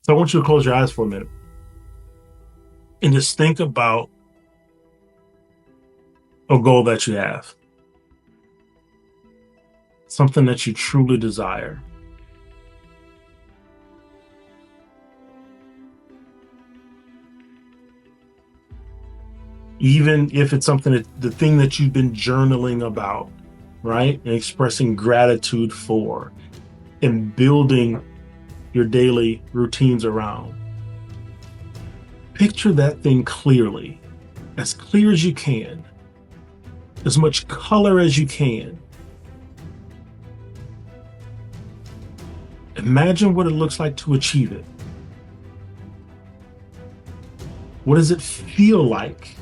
So I want you to close your eyes for a minute and just think about a goal that you have, something that you truly desire. Even if it's something that the thing that you've been journaling about, right? And expressing gratitude for and building your daily routines around. Picture that thing clearly, as clear as you can, as much color as you can. Imagine what it looks like to achieve it. What does it feel like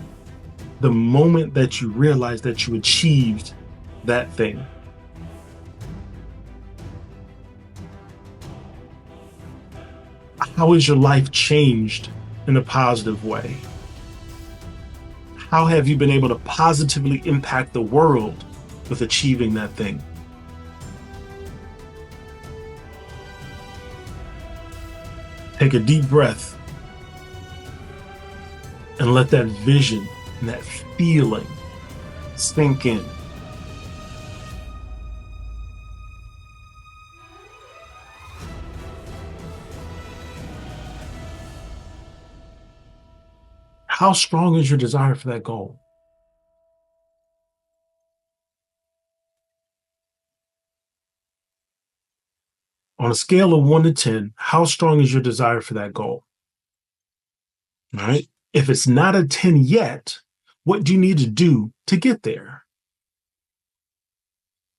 the moment that you realize that you achieved that thing? How has your life changed in a positive way? How have you been able to positively impact the world with achieving that thing? Take a deep breath and let that vision and that feeling sink in. How strong is your desire for that goal? On a scale of 1 to 10, how strong is your desire for that goal? All right. If it's not a 10 yet, what do you need to do to get there?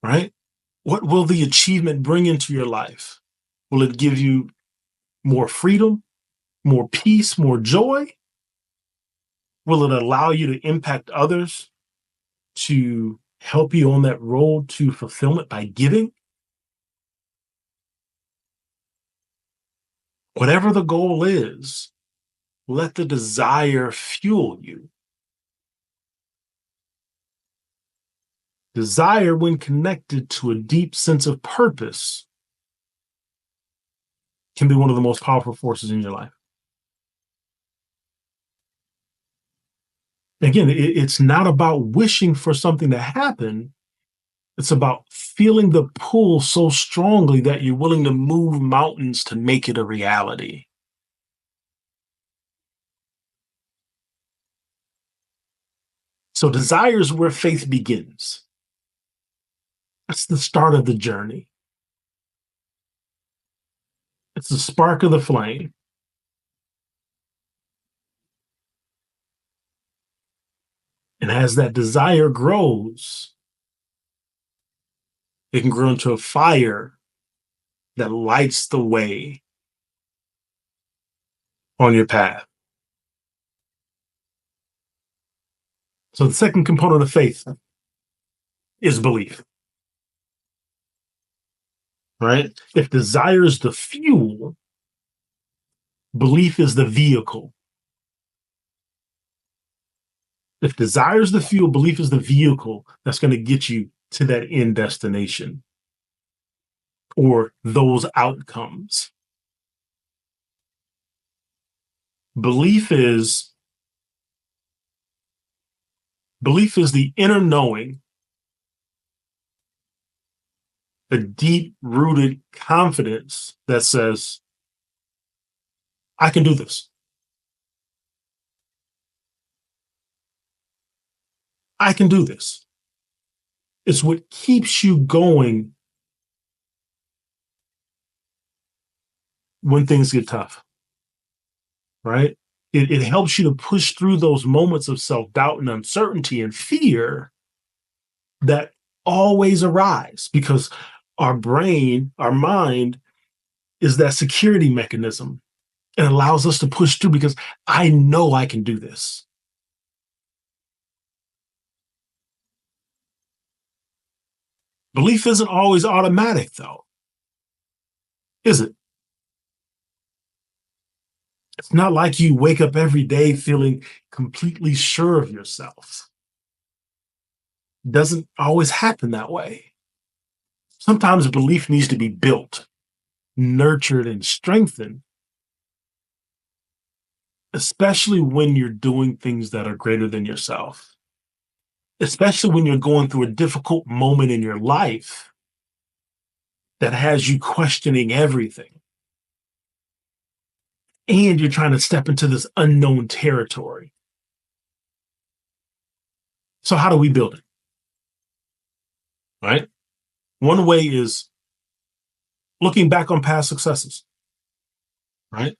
Right? What will the achievement bring into your life? Will it give you more freedom, more peace, more joy? Will it allow you to impact others to help you on that road to fulfillment by giving? Whatever the goal is, let the desire fuel you. Desire, when connected to a deep sense of purpose, can be one of the most powerful forces in your life. Again, it's not about wishing for something to happen. It's about feeling the pull so strongly that you're willing to move mountains to make it a reality. So desire is where faith begins. That's the start of the journey. It's the spark of the flame. And as that desire grows, it can grow into a fire that lights the way on your path. So the second component of faith is belief, right? If desire is the fuel, belief is the vehicle. If desire is the fuel, belief is the vehicle that's going to get you to that end destination or those outcomes. Belief is belief is the inner knowing, a deep rooted confidence that says, I can do this. I can do this. It's what keeps you going when things get tough, right? It helps you to push through those moments of self doubt and uncertainty and fear that always arise because our brain, our mind is that security mechanism. It allows us to push through because I know I can do this. Belief isn't always automatic, though, is it? It's not like you wake up every day feeling completely sure of yourself. It doesn't always happen that way. Sometimes belief needs to be built, nurtured, and strengthened especially when you're doing things that are greater than yourself, especially when you're going through a difficult moment in your life that has you questioning everything and you're trying to step into this unknown territory. So, how do we build it? Right? One way is looking back on past successes, right?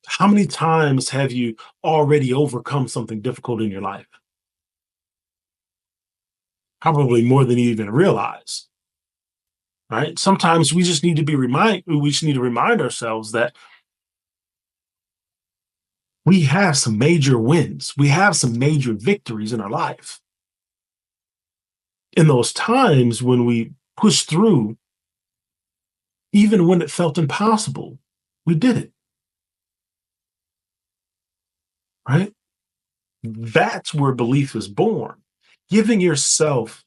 How many times have you already overcome something difficult in your life? Probably more than you even realize, right? Sometimes we just need to remind ourselves that we have some major wins. We have some major victories in our life. In those times when we push through, even when it felt impossible, we did it, right? That's where belief is born. Giving yourself,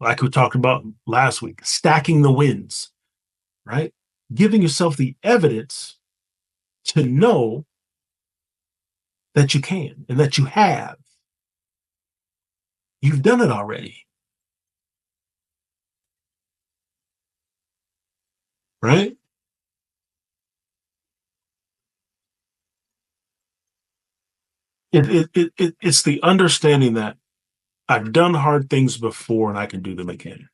like we talked about last week, stacking the wins, right? Giving yourself the evidence to know that you can and that you have. You've done it already, right? It's the understanding that I've done hard things before and I can do them again.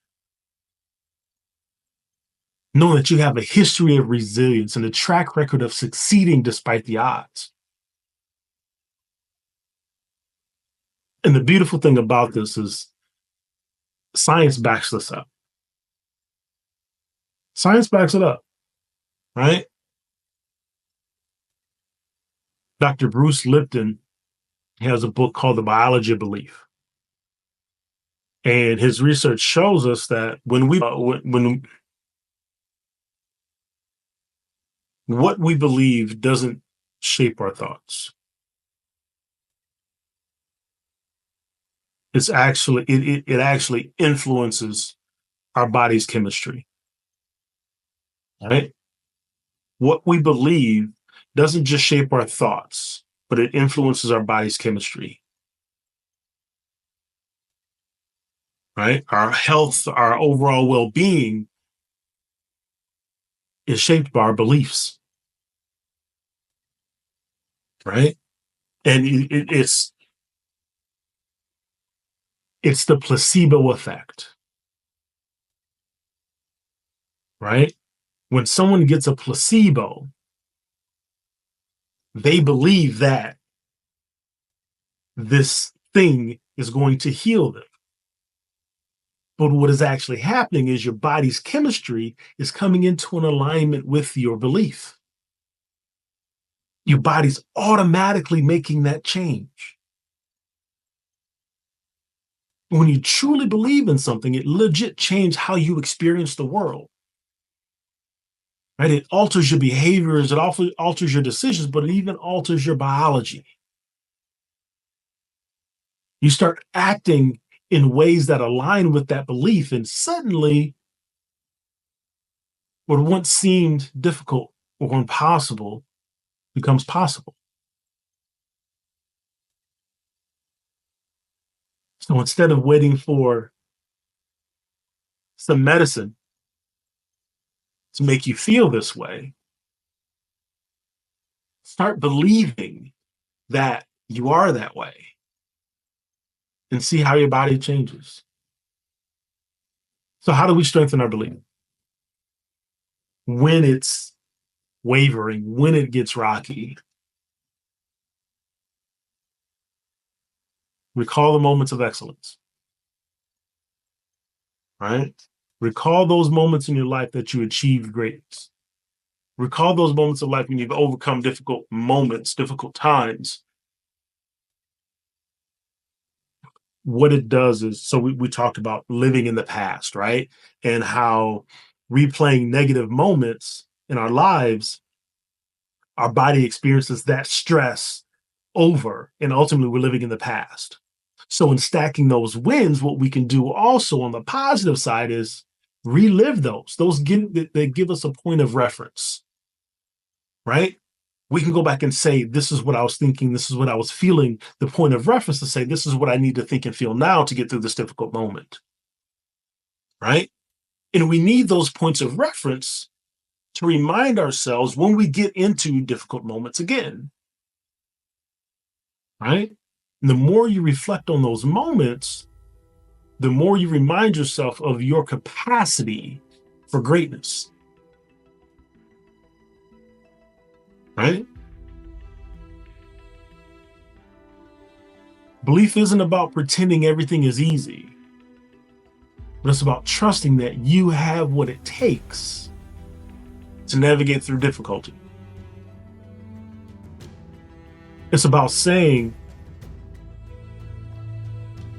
Knowing that you have a history of resilience and a track record of succeeding despite the odds. And the beautiful thing about this is science backs this up. Science backs it up, right? Dr. Bruce Lipton has a book called The Biology of Belief. And his research shows us that when what we believe doesn't shape our thoughts, it actually influences our body's chemistry, right? What we believe doesn't just shape our thoughts, but it influences our body's chemistry, right? Our health, our overall well being is shaped by our beliefs, right? And it's the placebo effect, right? When someone gets a placebo, they believe that this thing is going to heal them. But what is actually happening is your body's chemistry is coming into an alignment with your belief. Your body's automatically making that change. When you truly believe in something, it legit changes how you experience the world. Right? It alters your behaviors, it also alters your decisions, but it even alters your biology. You start acting in ways that align with that belief, and suddenly, what once seemed difficult or impossible becomes possible. So instead of waiting for some medicine to make you feel this way, start believing that you are that way and see how your body changes. So, how do we strengthen our belief? When it's wavering, when it gets rocky, recall the moments of excellence, right? Recall those moments in your life that you achieved greatness. Recall those moments of life when you've overcome difficult moments, difficult times. What it does is, so we talked about living in the past, right? And how replaying negative moments in our lives, our body experiences that stress over, and ultimately we're living in the past. So in stacking those wins, what we can do also on the positive side is relive those. They give us a point of reference. right? We can go back and say, this is what I was thinking, this is what I was feeling, the point of reference to say, this is what I need to think and feel now to get through this difficult moment, right? And we need those points of reference to remind ourselves when we get into difficult moments again, right? And the more you reflect on those moments, the more you remind yourself of your capacity for greatness, right? Belief isn't about pretending everything is easy, but it's about trusting that you have what it takes to navigate through difficulty. It's about saying,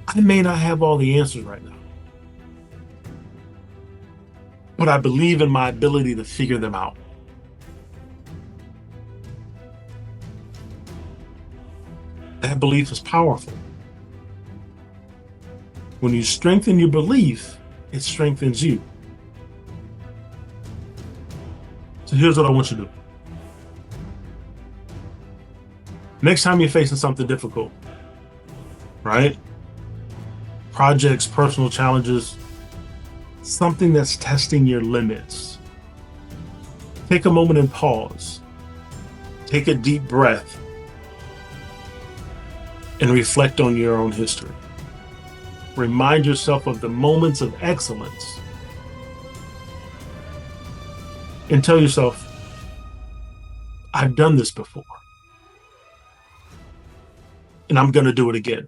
I may not have all the answers right now, but I believe in my ability to figure them out. That belief is powerful. When you strengthen your belief, it strengthens you. So here's what I want you to do. Next time you're facing something difficult, right? Projects, personal challenges, something that's testing your limits. Take a moment and pause. Take a deep breath and reflect on your own history. Remind yourself of the moments of excellence and tell yourself, I've done this before and I'm going to do it again.